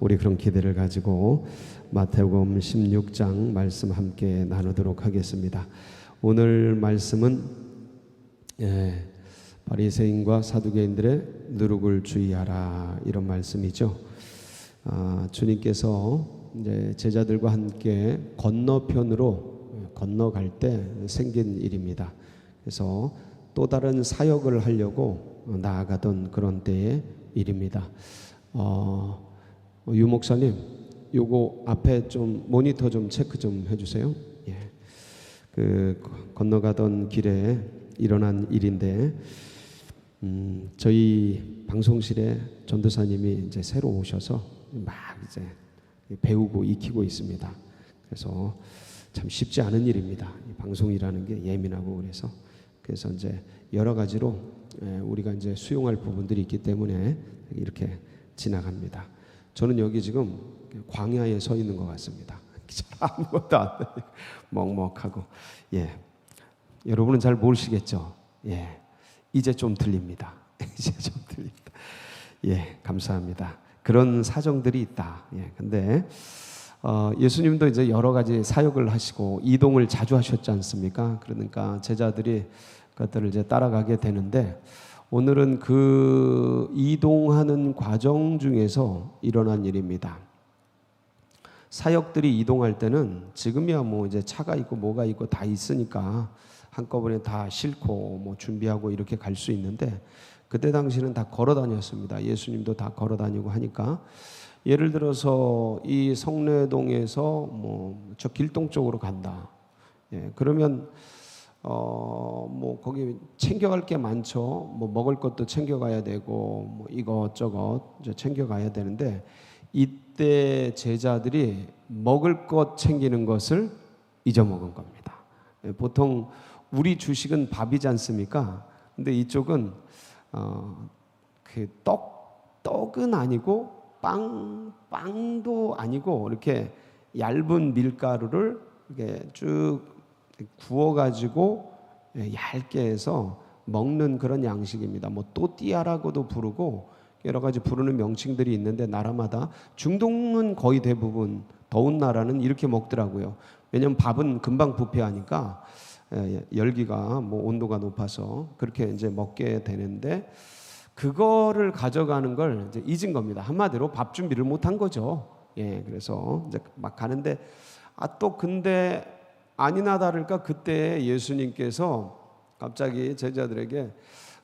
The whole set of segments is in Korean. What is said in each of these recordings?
우리 그런 기대를 가지고 마태복음 16장 말씀 함께 나누도록 하겠습니다. 오늘 말씀은 바리새인과 사두개인들의 누룩을 주의하라, 이런 말씀이죠. 주님께서 이제 제자들과 함께 건너편으로 건너갈 때 생긴 일입니다. 그래서 또 다른 사역을 하려고 나아가던 그런 때의 일입니다. 유 목사님, 요거 앞에 좀 모니터 좀 체크 좀 해주세요. 그 건너가던 길에 일어난 일인데, 저희 방송실에 전도사님이 이제 새로 오셔서 막 이제 배우고 익히고 있습니다. 그래서 참 쉽지 않은 일입니다. 방송이라는 게 예민하고 그래서 이제 여러 가지로 우리가 이제 수용할 부분들이 있기 때문에 이렇게 지나갑니다. 저는 여기 지금 광야에 서 있는 것 같습니다. 아무것도 안 돼. 먹먹하고. 여러분은 잘 모르시겠죠? 이제 좀 들립니다. 이제 좀 들립니다. 감사합니다. 그런 사정들이 있다. 근데 예수님도 이제 여러 가지 사역을 하시고 이동을 자주 하셨지 않습니까? 그러니까 제자들이 그것들을 이제 따라가게 되는데, 오늘은 그 이동하는 과정 중에서 일어난 일입니다. 사역들이 이동할 때는 지금이야 뭐 이제 차가 있고 뭐가 있고 다 있으니까 한꺼번에 다 싣고 뭐 준비하고 이렇게 갈 수 있는데, 그때 당시는 다 걸어 다녔습니다. 예수님도 다 걸어 다니고 하니까, 예를 들어서 이 성내동에서 뭐 저 길동 쪽으로 간다. 그러면 뭐 거기 챙겨갈 게 많죠. 뭐 먹을 것도 챙겨가야 되고 뭐 이것저것 챙겨가야 되는데, 이때 제자들이 먹을 것 챙기는 것을 잊어먹은 겁니다. 보통 우리 주식은 밥이지 않습니까? 근데 이쪽은 그 떡은 아니고 빵도 아니고 이렇게 얇은 밀가루를 이렇게 쭉 구워가지고 얇게 해서 먹는 그런 양식입니다. 뭐 또띠아라고도 부르고 여러 가지 부르는 명칭들이 있는데, 나라마다 중동은 거의 대부분 더운 나라는 이렇게 먹더라고요. 왜냐하면 밥은 금방 부패하니까 열기가 뭐 온도가 높아서 그렇게 이제 먹게 되는데, 그거를 가져가는 걸 이제 잊은 겁니다. 한마디로 밥 준비를 못한 거죠. 그래서 이제 막 가는데 또 근데 아니나 다를까 그때 예수님께서 갑자기 제자들에게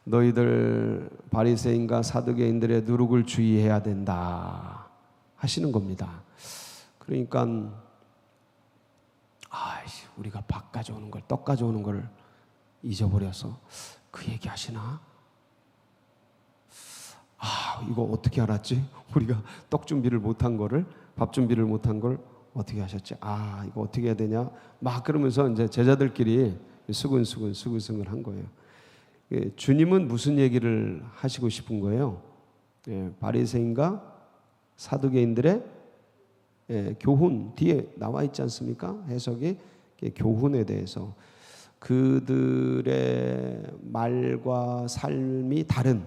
너희들 바리새인과 사두개인들의 누룩을 주의해야 된다 하시는 겁니다. 그러니까 우리가 밥 가져오는 걸, 떡 가져오는 걸 잊어버려서 그 얘기 하시나? 이거 어떻게 알았지? 우리가 떡 준비를 못한 거를, 밥 준비를 못한 걸 어떻게 하셨지? 이거 어떻게 해야 되냐? 막 그러면서 이제 제자들끼리 수근수근 한 거예요. 주님은 무슨 얘기를 하시고 싶은 거예요? 바리새인과 사두개인들의 교훈, 뒤에 나와 있지 않습니까? 해석이 교훈에 대해서, 그들의 말과 삶이 다른,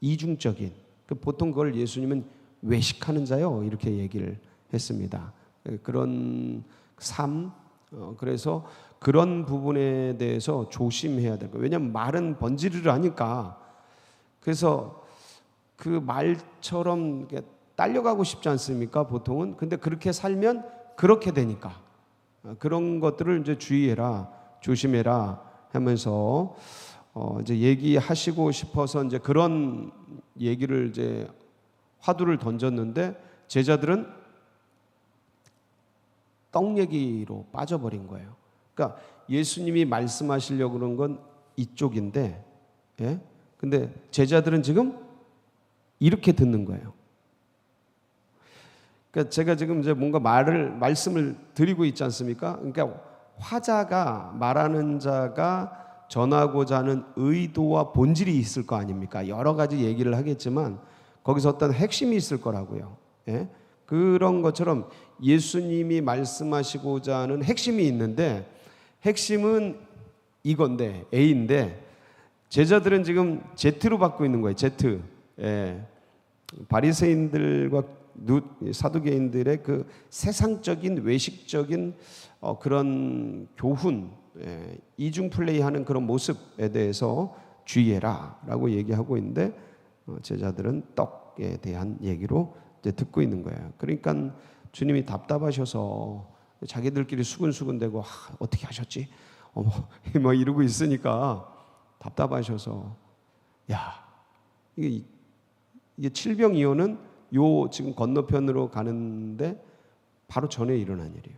이중적인, 보통 그걸 예수님은 외식하는 자요 이렇게 얘기를 했습니다. 그런 삶, 그래서 그런 부분에 대해서 조심해야 될 거예요. 왜냐하면 말은 번지르르 하니까. 그래서 그 말처럼 딸려가고 싶지 않습니까? 보통은. 근데 그렇게 살면 그렇게 되니까 그런 것들을 이제 주의해라, 조심해라 하면서 이제 얘기하시고 싶어서 이제 그런 얘기를 이제 화두를 던졌는데, 제자들은 떡 얘기로 빠져버린 거예요. 그러니까 예수님이 말씀하시려고 그런 건 이쪽인데, 근데 제자들은 지금 이렇게 듣는 거예요. 그러니까 제가 지금 이제 뭔가 말씀을 드리고 있지 않습니까? 그러니까 화자가, 말하는 자가 전하고자 하는 의도와 본질이 있을 거 아닙니까? 여러 가지 얘기를 하겠지만 거기서 어떤 핵심이 있을 거라고요. 그런 것처럼 예수님이 말씀하시고자 하는 핵심이 있는데, 핵심은 이건데, A인데, 제자들은 지금 Z로 받고 있는 거예요. Z. 바리새인들과 사두개인들의 그 세상적인 외식적인 그런 교훈, 이중 플레이하는 그런 모습에 대해서 주의해라라고 얘기하고 있는데 제자들은 떡에 대한 얘기로 이제 듣고 있는 거예요. 그러니까 주님이 답답하셔서 자기들끼리 수근수근대고 어떻게 하셨지? 뭐 이러고 있으니까 답답하셔서 이게 7병2호는 요 지금 건너편으로 가는데 바로 전에 일어난 일이에요.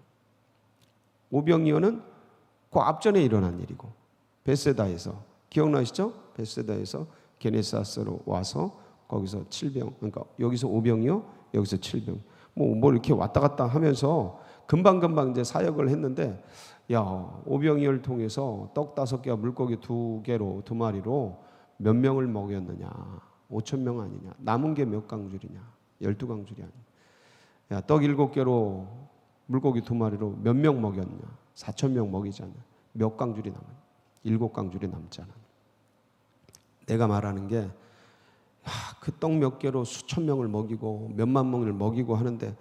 5병2호는 그 앞전에 일어난 일이고 베세다에서 기억나시죠? 베세다에서 게네사스로 와서 거기서 7병, 그러니까 여기서 5병이요, 여기서 7병. 뭐 이렇게 왔다 갔다 하면서 금방 이제 사역을 했는데 5병이를 통해서 떡 5개와 물고기 2개로 2마리로 몇 명을 먹였느냐? 5,000명 아니냐? 남은 게 몇 강줄이냐? 12강줄이 아니냐? 떡 7개로 물고기 2마리로 몇 명 먹였냐? 4,000명 먹이잖아. 몇 강줄이 남아? 7강줄이 남잖아. 내가 말하는 게 그 떡 몇 개로 수천 명을 먹이고 몇만 명을 먹이고 하는데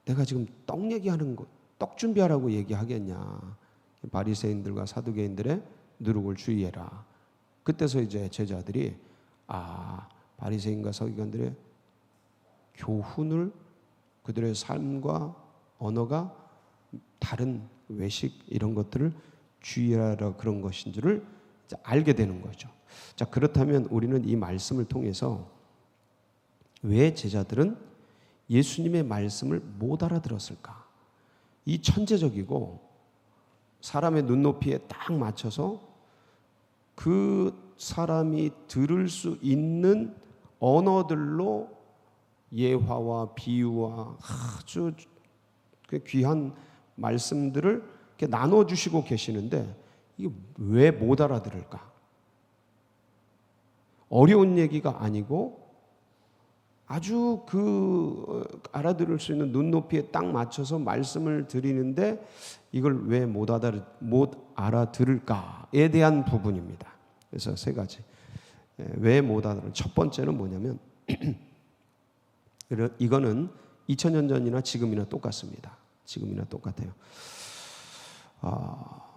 내가 지금 떡 얘기하는 거, 떡 준비하라고 얘기하겠냐? 바리새인들과 사두개인들의 누룩을 주의해라. 그때서 이제 제자들이 바리새인과 사두개인들의 교훈을, 그들의 삶과 언어가 다른 외식 이런 것들을 주의하라 그런 것인 줄을 알게 되는 거죠. 자, 그렇다면 우리는 이 말씀을 통해서 왜 제자들은 예수님의 말씀을 못 알아들었을까? 이 천재적이고 사람의 눈높이에 딱 맞춰서 그 사람이 들을 수 있는 언어들로 예화와 비유와 아주 귀한 말씀들을 이렇게 나눠주시고 계시는데 이게 왜 못 알아들을까? 어려운 얘기가 아니고 아주 알아들을 수 있는 눈높이에 딱 맞춰서 말씀을 드리는데 이걸 왜 못 알아들을까에 대한 부분입니다. 그래서 3가지. 왜 못 알아들을까? 첫 번째는 뭐냐면 이거는 2000년 전이나 지금이나 똑같습니다. 지금이나 똑같아요.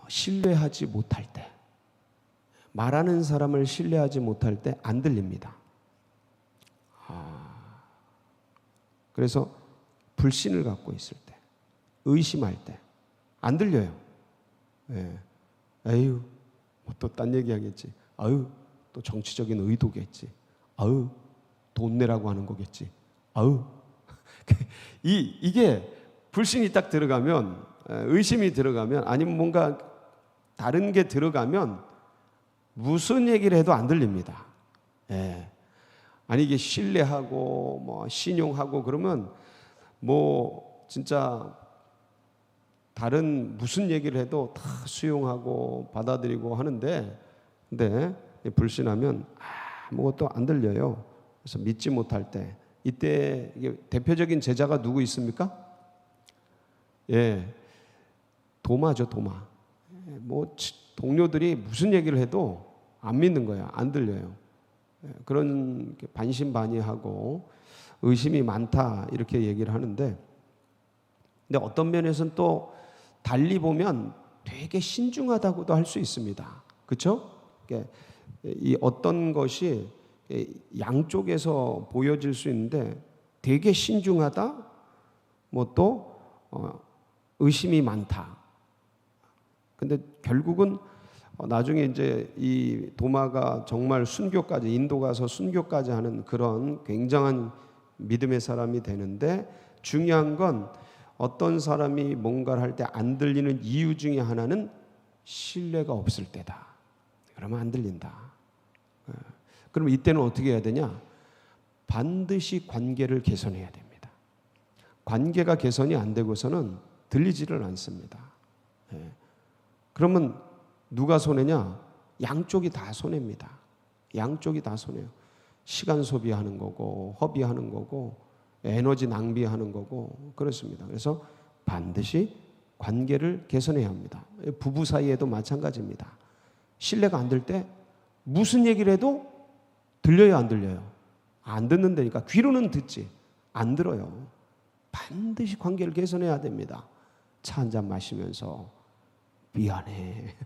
신뢰하지 못할 때, 말하는 사람을 신뢰하지 못할 때 안 들립니다. 그래서 불신을 갖고 있을 때, 의심할 때 안 들려요. 에휴, 또 딴 얘기하겠지. 아유, 또 정치적인 의도겠지. 아유, 돈 내라고 하는 거겠지. 아유, 이게 불신이 딱 들어가면, 의심이 들어가면, 아니면 뭔가 다른 게 들어가면 무슨 얘기를 해도 안 들립니다. 아니 이게 신뢰하고 뭐 신용하고 그러면 뭐 진짜 다른 무슨 얘기를 해도 다 수용하고 받아들이고 하는데, 근데 불신하면 아무것도 안 들려요. 그래서 믿지 못할 때, 이때 이게 대표적인 제자가 누구 있습니까? 도마죠, 도마. 뭐 동료들이 무슨 얘기를 해도 안 믿는 거야, 안 들려요. 그런 반신반의하고 의심이 많다 이렇게 얘기를 하는데, 근데 어떤 면에서는 또 달리 보면 되게 신중하다고도 할 수 있습니다. 그렇죠? 이 어떤 것이 양쪽에서 보여질 수 있는데 되게 신중하다, 뭐 또 의심이 많다. 근데 결국은 나중에 이제 이 도마가 정말 순교까지, 인도 가서 순교까지 하는 그런 굉장한 믿음의 사람이 되는데, 중요한 건 어떤 사람이 뭔가를 할 때 안 들리는 이유 중에 하나는 신뢰가 없을 때다. 그러면 안 들린다. 그럼 이때는 어떻게 해야 되냐? 반드시 관계를 개선해야 됩니다. 관계가 개선이 안 되고서는 들리지를 않습니다. 그러면 누가 손해냐? 양쪽이 다 손해입니다. 양쪽이 다 손해요. 시간 소비하는 거고, 허비하는 거고, 에너지 낭비하는 거고, 그렇습니다. 그래서 반드시 관계를 개선해야 합니다. 부부 사이에도 마찬가지입니다. 신뢰가 안 될 때 무슨 얘기를 해도 들려요, 안 들려요? 안 듣는다니까. 귀로는 듣지 안 들어요. 반드시 관계를 개선해야 됩니다. 차 한잔 마시면서 미안해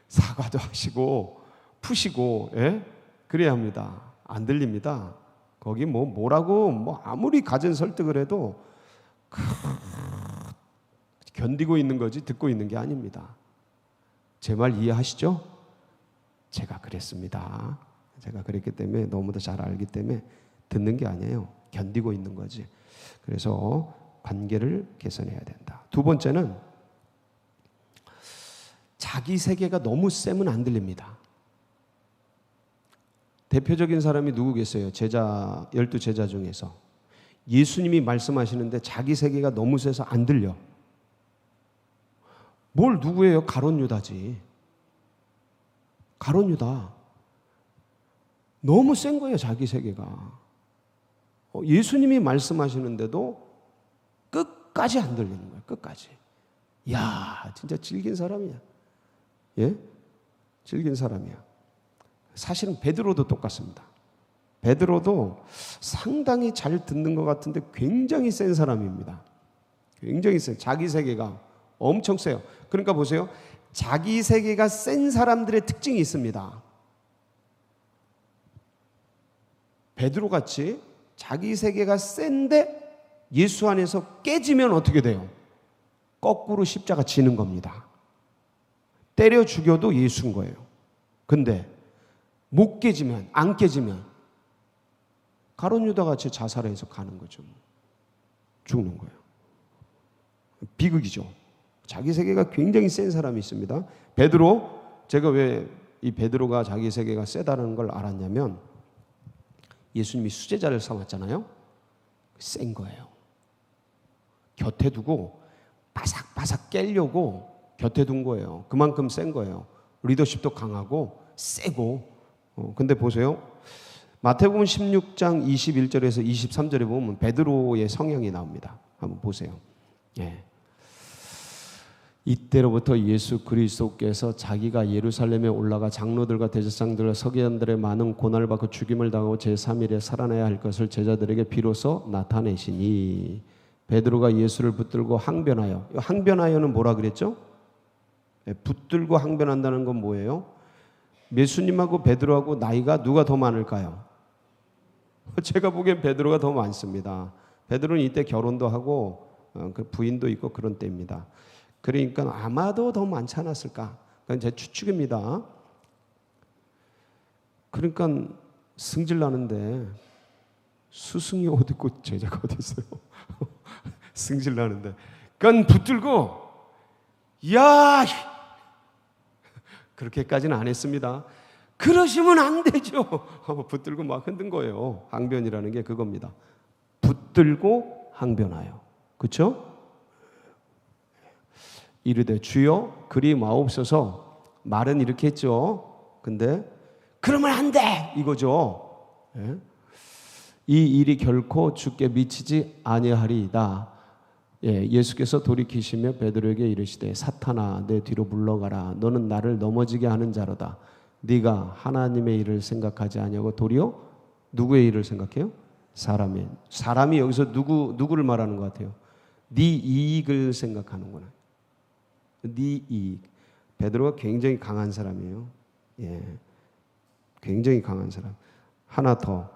사과도 하시고 푸시고, 예? 그래야 합니다. 안 들립니다. 거기 뭐라고 아무리 갖은 설득을 해도 견디고 있는 거지 듣고 있는 게 아닙니다. 제 말 이해하시죠? 제가 그랬습니다. 제가 그랬기 때문에 너무도 잘 알기 때문에 듣는 게 아니에요. 견디고 있는 거지. 그래서 관계를 개선해야 된다. 두 번째는 자기 세계가 너무 세면 안 들립니다. 대표적인 사람이 누구겠어요? 제자, 12제자 중에서 예수님이 말씀하시는데 자기 세계가 너무 세서 안 들려. 뭘 누구예요? 가룟 유다지. 가룟 유다. 너무 센 거예요, 자기 세계가. 예수님이 말씀하시는데도 끝까지 안 들리는 거예요, 끝까지. 이야, 진짜 질긴 사람이야. 예? 질긴 사람이야. 사실은 베드로도 똑같습니다. 베드로도 상당히 잘 듣는 것 같은데 굉장히 센 사람입니다. 굉장히 센, 자기 세계가 엄청 세요. 그러니까 보세요. 자기 세계가 센 사람들의 특징이 있습니다. 베드로 같이 자기 세계가 센데 예수 안에서 깨지면 어떻게 돼요? 거꾸로 십자가 지는 겁니다. 때려 죽여도 예수인 거예요. 근데 못 깨지면, 안 깨지면 가룟 유다 같이 자살해서 가는 거죠. 죽는 거예요. 비극이죠. 자기 세계가 굉장히 센 사람이 있습니다. 베드로, 제가 왜 이 베드로가 자기 세계가 세다는 걸 알았냐면 예수님이 수제자를 삼았잖아요. 센 거예요. 곁에 두고 바삭바삭 깨려고 곁에 둔 거예요. 그만큼 센 거예요. 리더십도 강하고 세고. 근데 보세요. 마태복음 16장 21절에서 23절에 보면 베드로의 성향이 나옵니다. 한번 보세요. 예. 이때로부터 예수 그리스도께서 자기가 예루살렘에 올라가 장로들과 대제사장들과 서기관들의 많은 고난을 받고 죽임을 당하고 제3일에 살아나야 할 것을 제자들에게 비로소 나타내시니 베드로가 예수를 붙들고 항변하여. 항변하여는 뭐라 그랬죠? 붙들고 항변한다는 건 뭐예요? 예수님하고 베드로하고 나이가 누가 더 많을까요? 제가 보기엔 베드로가 더 많습니다. 베드로는 이때 결혼도 하고 부인도 있고 그런 때입니다. 그러니까 아마도 더 많지 않았을까? 그건 제 추측입니다. 그러니까 승질 나는데 스승이 어디 있고 제자가 어디 있어요? 승질 나는데 그건 붙들고 야 그렇게까지는 안 했습니다. 그러시면 안 되죠. 붙들고 막 흔든 거예요. 항변이라는 게 그겁니다. 붙들고 항변하여. 그렇죠? 이르되 주여 그리 마옵소서. 말은 이렇게 했죠. 근데 그러면 안 돼 이거죠. 예? 이 일이 결코 주께 미치지 아니하리이다. 예, 예수께서 돌이키시며 베드로에게 이르시되 사탄아 내 뒤로 물러가라. 너는 나를 넘어지게 하는 자로다. 네가 하나님의 일을 생각하지 아니하고 도리어 누구의 일을 생각해요? 사람이 여기서 누구를 말하는 것 같아요? 네 이익을 생각하는구나. 네 이익. 베드로가 굉장히 강한 사람이에요. 예, 굉장히 강한 사람. 하나 더.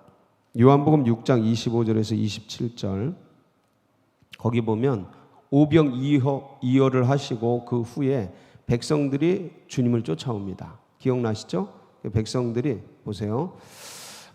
요한복음 6장 25절에서 27절. 거기 보면 오병이어를 하시고 그 후에 백성들이 주님을 쫓아옵니다. 기억나시죠? 백성들이 보세요.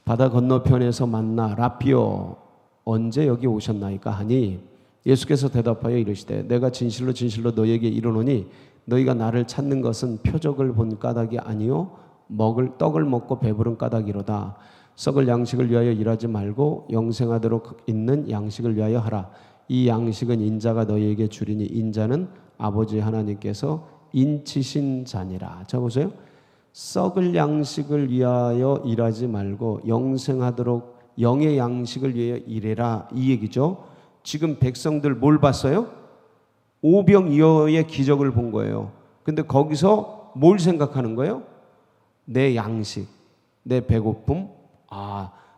바다 건너편에서 만나 라피오 언제 여기 오셨나이까 하니 예수께서 대답하여 이르시되 내가 진실로 진실로 너희에게 이르노니 너희가 나를 찾는 것은 표적을 본 까닭이 아니요 먹을 떡을 먹고 배부른 까닭이로다. 썩을 양식을 위하여 일하지 말고 영생하도록 있는 양식을 위하여 하라. 이 양식은 인자가 너희에게 주리니 인자는 아버지 하나님께서 인치신 자니라. 자 보세요. 썩을 양식을 위하여 일하지 말고 영생하도록 영의 양식을 위하여 일해라. 이 얘기죠. 지금 백성들 뭘 봤어요? 오병이어의 기적을 본 거예요. 근데 거기서 뭘 생각하는 거예요? 내 양식, 내 배고픔,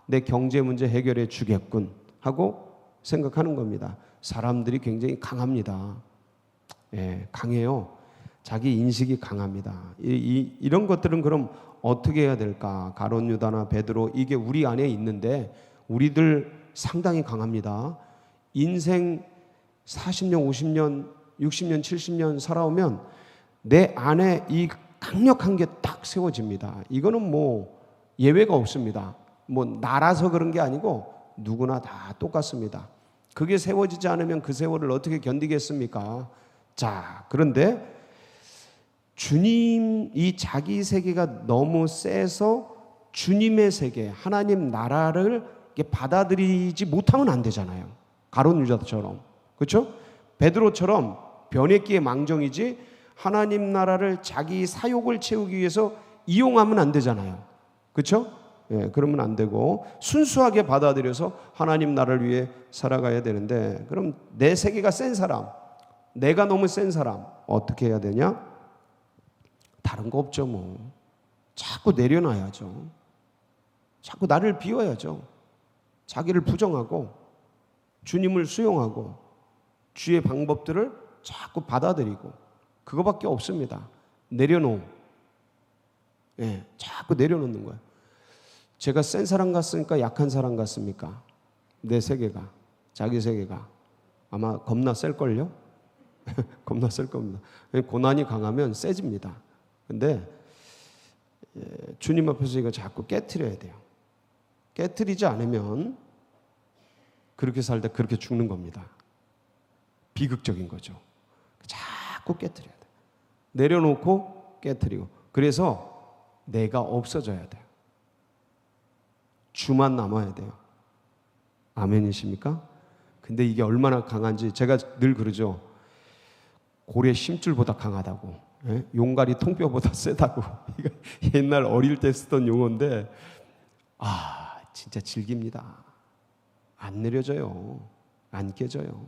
내 경제 문제 해결해 주겠군 하고 생각하는 겁니다. 사람들이 굉장히 강합니다. 예, 강해요. 자기 인식이 강합니다. 이런 것들은 그럼 어떻게 해야 될까? 가룟, 유다나 베드로, 이게 우리 안에 있는데 우리들 상당히 강합니다. 인생 40년, 50년, 60년, 70년 살아오면 내 안에 이 강력한 게 딱 세워집니다. 이거는 뭐 예외가 없습니다. 뭐 나라서 그런 게 아니고 누구나 다 똑같습니다. 그게 세워지지 않으면 그 세월을 어떻게 견디겠습니까? 자, 그런데 주님, 이 자기 세계가 너무 세서 주님의 세계, 하나님 나라를 받아들이지 못하면 안 되잖아요. 가룟 유다처럼. 그렇죠? 베드로처럼 변했기에 망정이지 하나님 나라를 자기 사욕을 채우기 위해서 이용하면 안 되잖아요. 그렇죠? 예, 그러면 안 되고 순수하게 받아들여서 하나님 나라를 위해 살아가야 되는데, 그럼 내 세계가 센 사람, 내가 너무 센 사람 어떻게 해야 되냐? 다른 거 없죠. 뭐 자꾸 내려놔야죠. 자꾸 나를 비워야죠. 자기를 부정하고 주님을 수용하고 주의 방법들을 자꾸 받아들이고, 그거밖에 없습니다. 내려놓음. 예, 자꾸 내려놓는 거예요. 제가 센 사람 같습니까? 약한 사람 같습니까? 내 세계가, 자기 세계가 아마 겁나 셀걸요? 겁나 셀 겁니다. 고난이 강하면 세집니다. 근데 주님 앞에서 이거 자꾸 깨트려야 돼요. 깨트리지 않으면 그렇게 살다 그렇게 죽는 겁니다. 비극적인 거죠. 자꾸 깨트려야 돼요. 내려놓고 깨트리고. 그래서 내가 없어져야 돼요. 주만 남아야 돼요. 아멘이십니까? 근데 이게 얼마나 강한지 제가 늘 그러죠. 고래 심줄보다 강하다고. 예? 용가리 통뼈보다 세다고. 이거 옛날 어릴 때 쓰던 용어인데, 진짜 질깁니다. 안 내려져요. 안 깨져요.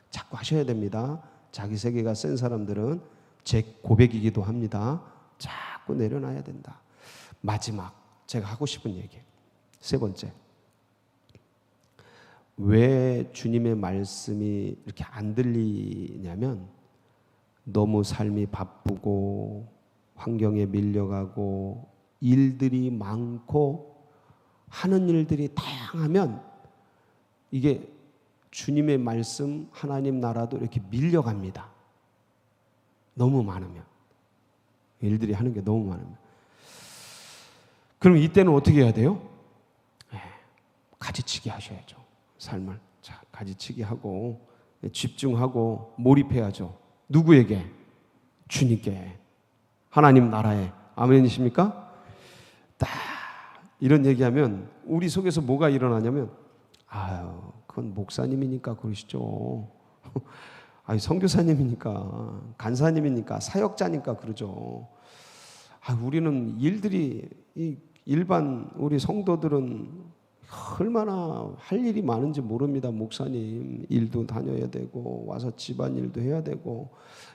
자꾸 하셔야 됩니다. 자기 세계가 센 사람들은 제 고백이기도 합니다. 자꾸 내려놔야 된다. 마지막 제가 하고 싶은 얘기, 세 번째, 왜 주님의 말씀이 이렇게 안 들리냐면 너무 삶이 바쁘고 환경에 밀려가고 일들이 많고 하는 일들이 다양하면 이게 주님의 말씀, 하나님 나라도 이렇게 밀려갑니다. 너무 많으면, 일들이 하는 게 너무 많으면. 그럼 이때는 어떻게 해야 돼요? 가지치기 하셔야죠. 삶을 가지치기 하고 집중하고 몰입해야죠. 누구에게? 주님께, 하나님 나라에. 아멘이십니까? 딱 이런 얘기하면 우리 속에서 뭐가 일어나냐면, 그건 목사님이니까 그러시죠. 선교사님이니까, 간사님이니까, 사역자니까 그러죠. 우리는 일들이, 일반 우리 성도들은 얼마나 할 일이 많은지 모릅니다. 목사님 일도 다녀야 되고 와서 집안일도 해야 되고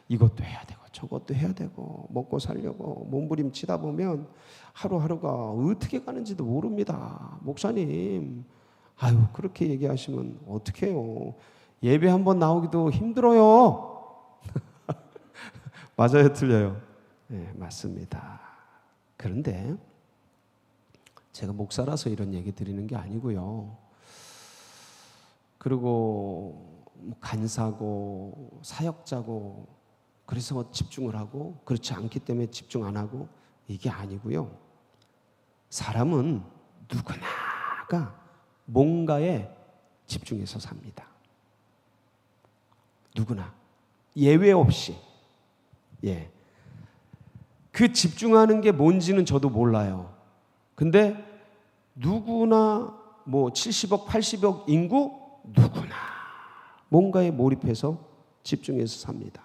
이것도 해야 되고 저것도 해야 되고 먹고 살려고 몸부림치다 보면 하루하루가 어떻게 가는지도 모릅니다. 목사님, 그렇게 얘기하시면 어떡해요. 예배 한번 나오기도 힘들어요. 맞아요, 틀려요? 네, 맞습니다. 그런데 제가 목사라서 이런 얘기 드리는 게 아니고요. 그리고 간사고 사역자고 그래서 집중을 하고 그렇지 않기 때문에 집중 안 하고 이게 아니고요. 사람은 누구나가 뭔가에 집중해서 삽니다. 누구나 예외 없이. 그 집중하는 게 뭔지는 저도 몰라요. 근데 누구나 70억, 80억 인구 누구나 뭔가에 몰입해서 집중해서 삽니다.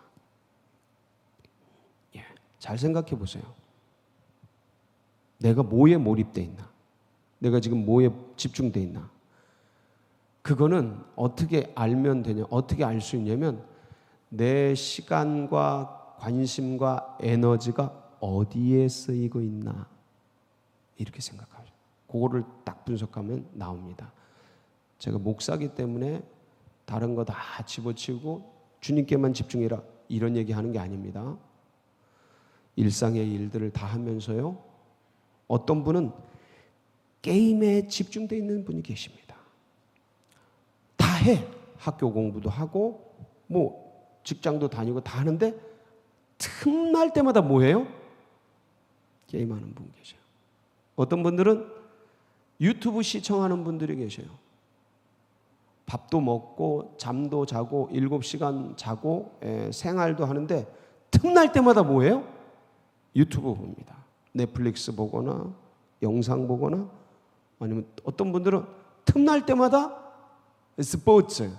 잘 생각해 보세요. 내가 뭐에 몰입돼 있나? 내가 지금 뭐에 집중돼 있나? 그거는 어떻게 알면 되냐? 어떻게 알 수 있냐면 내 시간과 관심과 에너지가 어디에 쓰이고 있나? 이렇게 생각하죠. 그거를 딱 분석하면 나옵니다. 제가 목사기 때문에 다른 거 다 집어치우고 주님께만 집중해라 이런 얘기하는 게 아닙니다. 일상의 일들을 다 하면서요. 어떤 분은 게임에 집중되어 있는 분이 계십니다. 다 해. 학교 공부도 하고 뭐 직장도 다니고 다 하는데 틈날 때마다 뭐 해요? 게임하는 분 계셔요. 어떤 분들은 유튜브 시청하는 분들이 계셔요. 밥도 먹고 잠도 자고 7시간 자고 생활도 하는데 틈날 때마다 뭐 해요? 유튜브 봅니다. 넷플릭스 보거나 영상 보거나 아니면 어떤 분들은 틈날 때마다 스포츠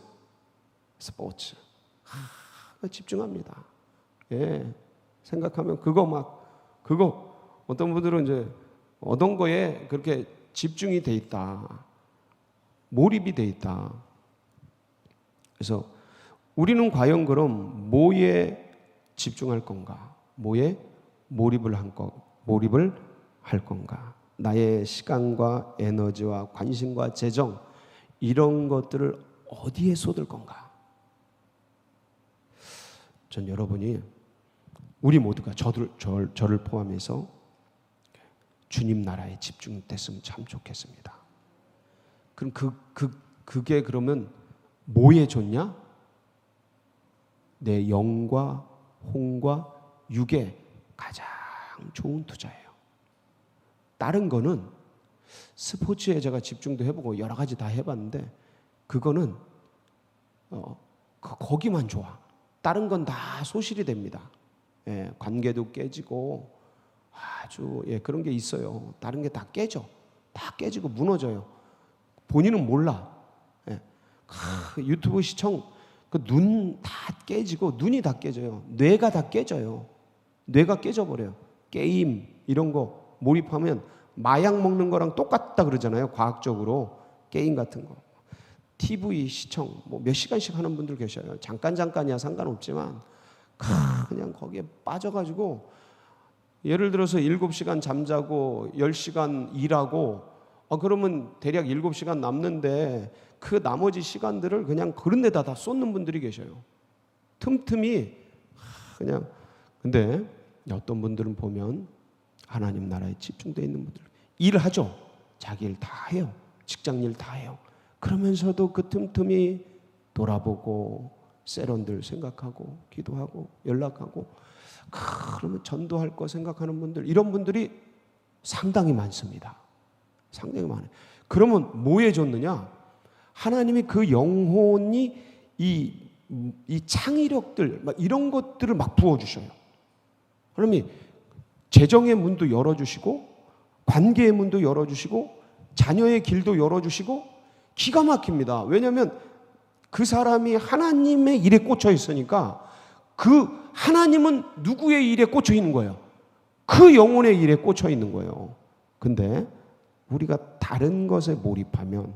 집중합니다. 예, 생각하면 그거 어떤 분들은 이제 어떤 거에 그렇게 집중이 돼 있다. 몰입이 돼 있다. 그래서 우리는 과연 그럼 뭐에 집중할 건가? 뭐에 몰입을 할 건가? 나의 시간과 에너지와 관심과 재정 이런 것들을 어디에 쏟을 건가? 전 여러분이 우리 모두가 저를 포함해서 주님 나라에 집중됐으면 참 좋겠습니다. 그럼 그게 그러면 뭐에 좋냐? 내 영과 혼과 육에 가장 좋은 투자예요. 다른 거는 스포츠에 제가 집중도 해보고 여러 가지 다 해봤는데 그거는 거기만 좋아. 다른 건 다 소실이 됩니다. 예, 관계도 깨지고 아주 그런 게 있어요. 다른 게 다 깨져. 다 깨지고 무너져요. 본인은 몰라. 예. 유튜브 시청 눈 다 깨지고 눈이 다 깨져요. 뇌가 다 깨져요. 뇌가 깨져버려요. 게임 이런 거 몰입하면 마약 먹는 거랑 똑같다 그러잖아요. 과학적으로 게임 같은 거. TV 시청 뭐 몇 시간씩 하는 분들 계셔요. 잠깐이야 상관없지만 그냥 거기에 빠져가지고 예를 들어서 7시간 잠자고 10시간 일하고 그러면 대략 7시간 남는데 그 나머지 시간들을 그냥 그런 데다 다 쏟는 분들이 계셔요. 틈틈이 그냥. 근데 어떤 분들은 보면 하나님 나라에 집중되어 있는 분들 일하죠. 자기 일 다 해요. 직장 일 다 해요. 그러면서도 그 틈틈이 돌아보고 세런들 생각하고 기도하고 연락하고 그러면 전도할 거 생각하는 분들 이런 분들이 상당히 많습니다. 상당히 많아요. 그러면 뭐에 줬느냐? 하나님이 그 영혼이 이 창의력들 막 이런 것들을 막 부어주셔요. 하나님이 재정의 문도 열어주시고 관계의 문도 열어주시고 자녀의 길도 열어주시고 기가 막힙니다. 왜냐하면 그 사람이 하나님의 일에 꽂혀 있으니까 그 하나님은 누구의 일에 꽂혀 있는 거예요? 그 영혼의 일에 꽂혀 있는 거예요. 근데 우리가 다른 것에 몰입하면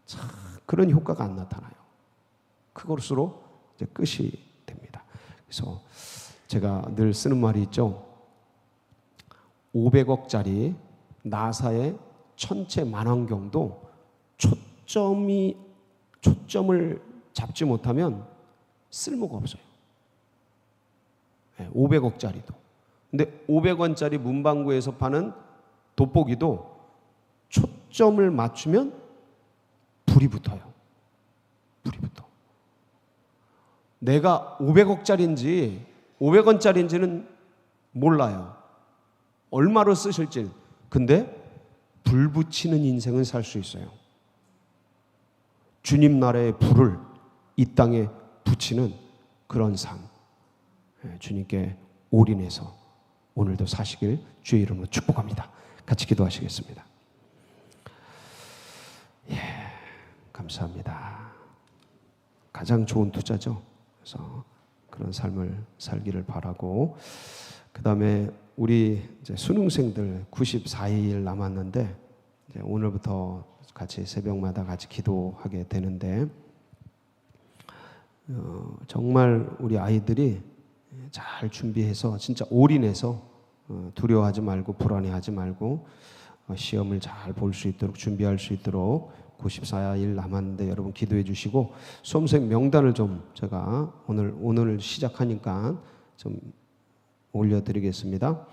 참 그런 효과가 안 나타나요. 그것으로 이제 끝이 됩니다. 그래서 제가 늘 쓰는 말이 있죠. 500억짜리 나사의 천체 만환경도 초점을 잡지 못하면 쓸모가 없어요. 500억짜리도. 근데 500원짜리 문방구에서 파는 돋보기도 초점을 맞추면 불이 붙어요. 불이 붙어. 내가 500억짜리인지 500원짜리인지는 몰라요. 얼마로 쓰실지. 근데 불 붙이는 인생은 살 수 있어요. 주님 나라의 불을 이 땅에 붙이는 그런 삶. 주님께 올인해서 오늘도 사시길 주의 이름으로 축복합니다. 같이 기도하시겠습니다. 감사합니다. 가장 좋은 투자죠. 그래서 그런 삶을 살기를 바라고, 그 다음에 우리 이제 수능생들 94일 남았는데 이제 오늘부터 같이 새벽마다 같이 기도하게 되는데 정말 우리 아이들이 잘 준비해서 진짜 올인해서 두려워하지 말고 불안해하지 말고 시험을 잘 볼 수 있도록 준비할 수 있도록 94일 남았는데 여러분 기도해 주시고 수험생 명단을 좀 제가 오늘 시작하니까 좀 올려드리겠습니다.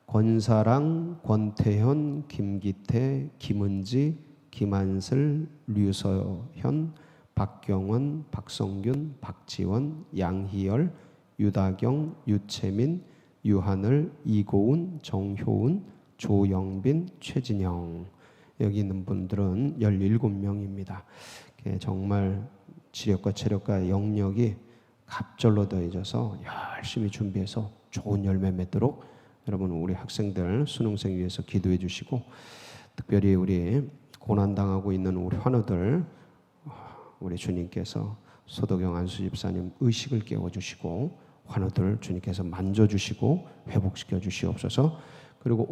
권사랑, 권태현, 김기태, 김은지, 김한슬, 류서현, 박경원, 박성균, 박지원, 양희열, 유다경, 유채민, 유하늘, 이고은, 정효은, 조영빈, 최진영. 여기 있는 분들은 17명입니다. 정말 지력과 체력과 영역이 갑절로 더해져서 열심히 준비해서 좋은 열매 맺도록 여러분 우리 학생들 수능생 위해서 기도해 주시고, 특별히 우리 고난당하고 있는 우리 환우들 우리 주님께서 소도경 안수 집사님 의식을 깨워주시고 환우들 주님께서 만져주시고 회복시켜 주시옵소서. 그리고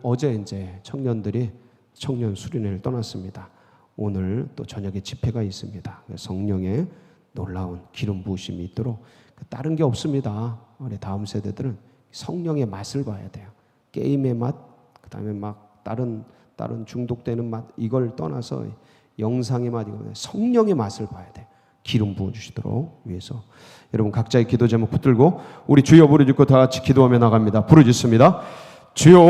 어제 이제 청년들이 청년 수련회를 떠났습니다. 오늘 또 저녁에 집회가 있습니다. 성령의 놀라운 기름 부으심이 있도록, 다른 게 없습니다. 우리 다음 세대들은 성령의 맛을 봐야 돼요. 게임의 맛, 그다음에 막 다른 중독되는 맛, 이걸 떠나서 영상의 맛, 성령의 맛을 봐야 돼. 기름 부어주시도록 위해서 여러분 각자의 기도 제목 붙들고 우리 주여 부르짖고 다 같이 기도하며 나갑니다. 부르짖습니다. 주여.